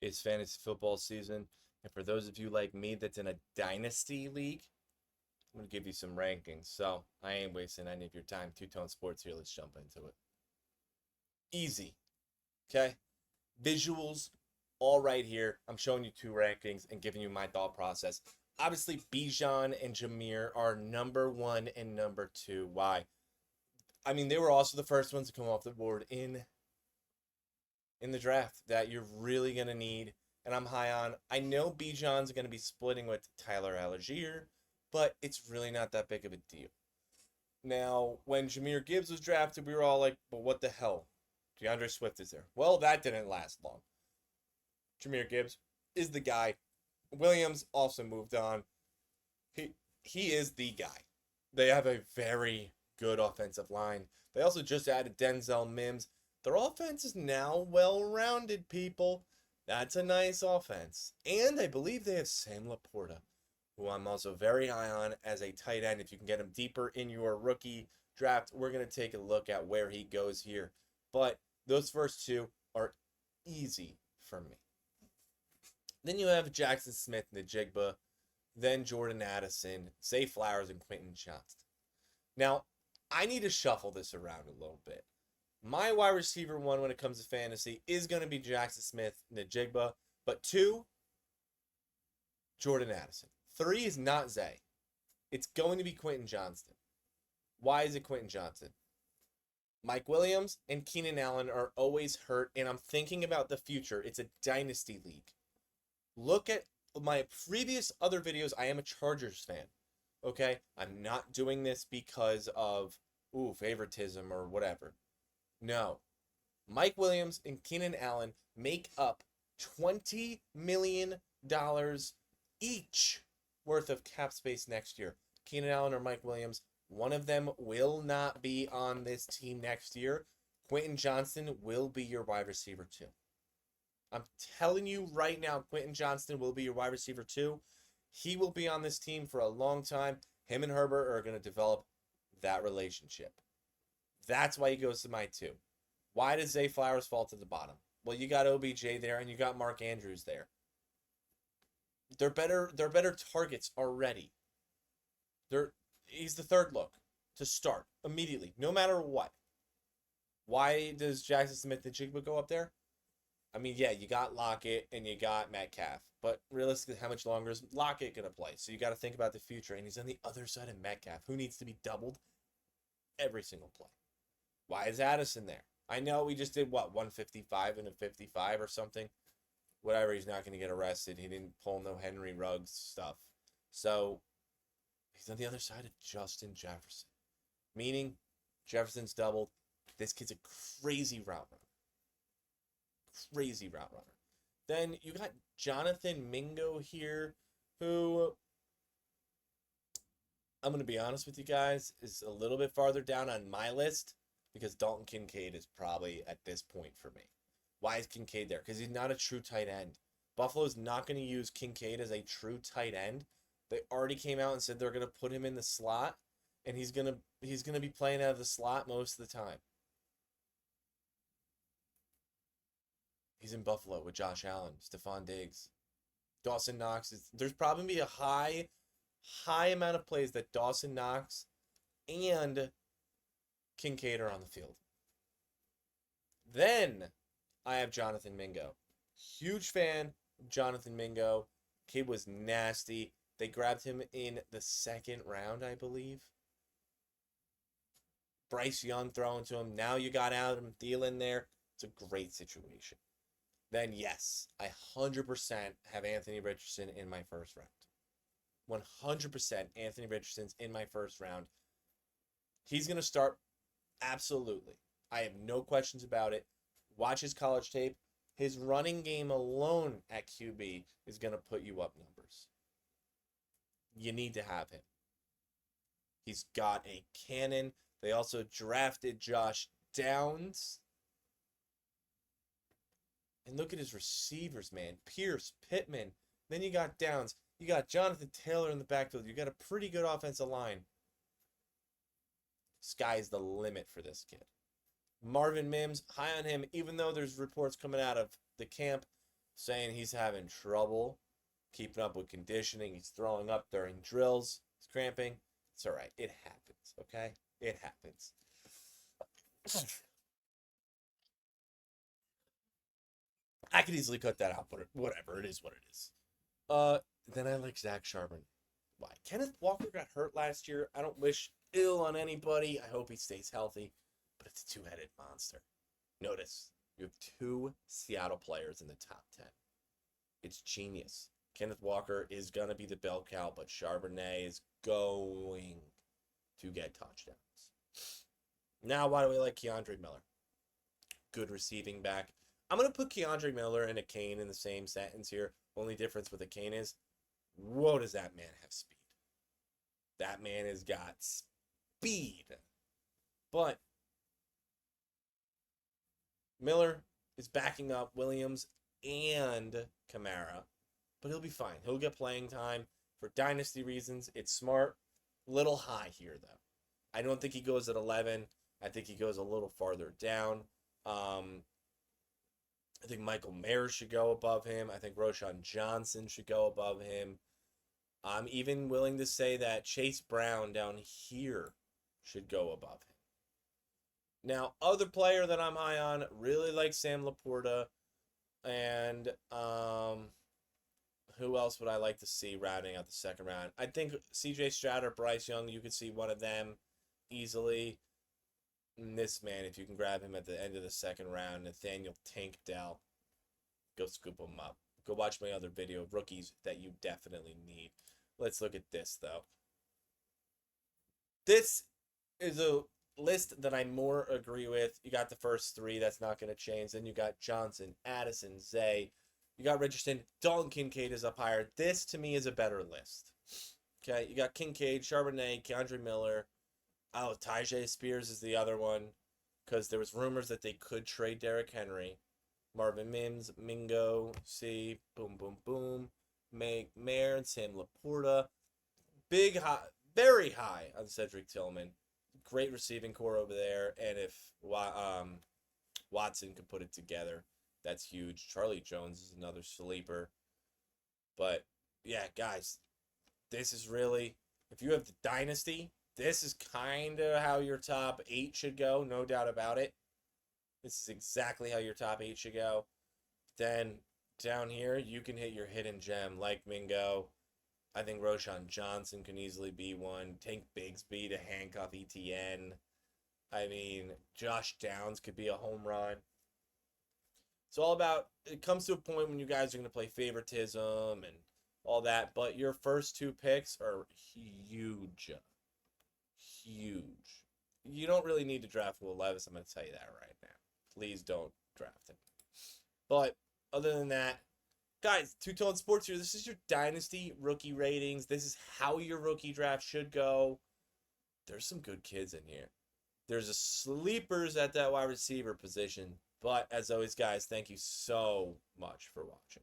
It's fantasy football season. And for those of you like me that's in a Dynasty league, I'm going to give you some rankings. So I ain't wasting any of your time. Two Tone Sports here. Let's jump into it. Easy. Okay? Visuals, all right here. I'm showing you two rankings and giving you my thought process. Obviously, Bijan and Jameer are number one and number two. Why? I mean, they were also the first ones to come off the board in the draft that you're really going to need, and I'm high on. I know Bijan's going to be splitting with Tyler Algier, but it's really not that big of a deal. Now, when Jameer Gibbs was drafted, we were all like, but what the hell? DeAndre Swift is there. Well, that didn't last long. Jameer Gibbs is the guy. Williams also moved on. He he is the guy. They have a very good offensive line. They also just added Denzel Mims. Their offense is now well-rounded, people. That's a nice offense. And I believe they have Sam Laporta, who I'm also very high on as a tight end. If you can get him deeper in your rookie draft, we're going to take a look at where he goes here. But those first two are easy for me. Then you have Jackson Smith and Najigba, then Jordan Addison, Zay Flowers, and Quentin Johnston. Now, I need to shuffle this around a little bit. My wide receiver one when it comes to fantasy is going to be Jackson Smith, Najigba, but two, Jordan Addison. Three is not Zay. It's going to be Quentin Johnston. Why is it Quentin Johnston? Mike Williams and Keenan Allen are always hurt, and I'm thinking about the future. It's a dynasty league. Look at my previous other videos. I am a Chargers fan. Okay? I'm not doing this because of favoritism or whatever. No. Mike Williams and Keenan Allen make up $20 million each worth of cap space next year. Keenan Allen or Mike Williams, one of them will not be on this team next year. Quentin Johnston will be your wide receiver too. I'm telling you right now, Quentin Johnston will be your wide receiver too. He will be on this team for a long time. Him and Herbert are going to develop that relationship. That's why he goes to my two. Why does Zay Flowers fall to the bottom? Well, you got OBJ there and you got Mark Andrews there. They're better targets already. He's the third look to start immediately, no matter what. Why does Jackson Smith and Jigba go up there? I mean, yeah, you got Lockett and you got Metcalf, but realistically, how much longer is Lockett going to play? So you got to think about the future, and he's on the other side of Metcalf, who needs to be doubled every single play. Why is Addison there? I know we just did, 155 and a 55 or something? Whatever, he's not going to get arrested. He didn't pull no Henry Ruggs stuff. So he's on the other side of Justin Jefferson, meaning Jefferson's doubled. This kid's a crazy route runner. Crazy route runner. Then you got Jonathan Mingo here, who I'm going to be honest with you guys, is a little bit farther down on my list because Dalton Kincaid is probably at this point for me. Why is Kincaid there? Because he's not a true tight end. Buffalo's not going to use Kincaid as a true tight end. They already came out and said they're going to put him in the slot, and he's gonna be playing out of the slot most of the time. He's in Buffalo with Josh Allen, Stephon Diggs, Dawson Knox. There's probably be a high amount of plays that Dawson Knox and Kincaid are on the field. Then I have Jonathan Mingo. Huge fan of Jonathan Mingo. Kid was nasty. They grabbed him in the second round, I believe. Bryce Young throwing to him. Now you got Adam Thielen there. It's a great situation. Then, yes, I 100% have Anthony Richardson in my first round. 100% Anthony Richardson's in my first round. He's going to start. Absolutely. I have no questions about it. Watch his college tape. His running game alone at QB is going to put you up numbers. You need to have him. He's got a cannon. They also drafted Josh Downs. And look at his receivers, man. Pierce, Pittman. Then you got Downs. You got Jonathan Taylor in the backfield. You got a pretty good offensive line. Sky's the limit for this kid. Marvin Mims, high on him, even though there's reports coming out of the camp saying he's having trouble keeping up with conditioning. He's throwing up during drills. He's cramping. It's all right. It happens, okay? It happens. I could easily cut that out, but whatever. It is what it is. Uh, then I like Zach Charbonnet. Why? Kenneth Walker got hurt last year. I don't wish ill on anybody. I hope he stays healthy, but it's a two-headed monster. Notice you have two Seattle players in the top 10. It's genius. Kenneth Walker is going to be the bell cow, but Charbonnet is going to get touchdowns. Now, why do we like Keandre Miller? Good receiving back. I'm going to put Keandre Miller and a Kane in the same sentence here. Only difference with a Kane is, whoa, does that man have speed? That man has got speed. But Miller is backing up Williams and Kamara, but he'll be fine. He'll get playing time. For dynasty reasons, it's smart. Little high here, though. I don't think he goes at 11. I think he goes a little farther down. I think Michael Mayer should go above him. I think Roshan Johnson should go above him. I'm even willing to say that Chase Brown down here should go above him. Now, other player that I'm high on, really like Sam Laporta. And who else would I like to see rounding out the second round? I think CJ Stroud or Bryce Young, you could see one of them easily. And this man, if you can grab him at the end of the second round, Nathaniel Tank Dell, go scoop him up. Go watch my other video of rookies that you definitely need. Let's look at this, though. This is a list that I more agree with. You got the first three. That's not going to change. Then you got Johnson, Addison, Zay. You got Richardson. Dalton Kincaid is up higher. This, to me, is a better list. Okay, you got Kincaid, Charbonnet, Keandre Miller. Oh, Tyjae Spears is the other one because there was rumors that they could trade Derrick Henry. Marvin Mims, Mingo, C, boom, boom, boom. Mayer and Sam Laporta. Big high, very high on Cedric Tillman. Great receiving core over there. And if Watson could put it together, that's huge. Charlie Jones is another sleeper. But, yeah, guys, this is really, if you have the Dynasty, this is kind of how your top 8 should go, no doubt about it. This is exactly how your top 8 should go. Then down here, you can hit your hidden gem like Mingo. I think Roshan Johnson can easily be one. Tank Bigsby to handcuff ETN. I mean, Josh Downs could be a home run. It's all about, it comes to a point when you guys are going to play favoritism and all that, but your first 2 picks are huge. Huge. You don't really need to draft Will Levis. I'm going to tell you that right now. Please don't draft him. But other than that, guys, Two Tone Sports here. This is your Dynasty rookie ratings. This is how your rookie draft should go. There's some good kids in here. There's a sleepers at that wide receiver position. But as always, guys, thank you so much for watching.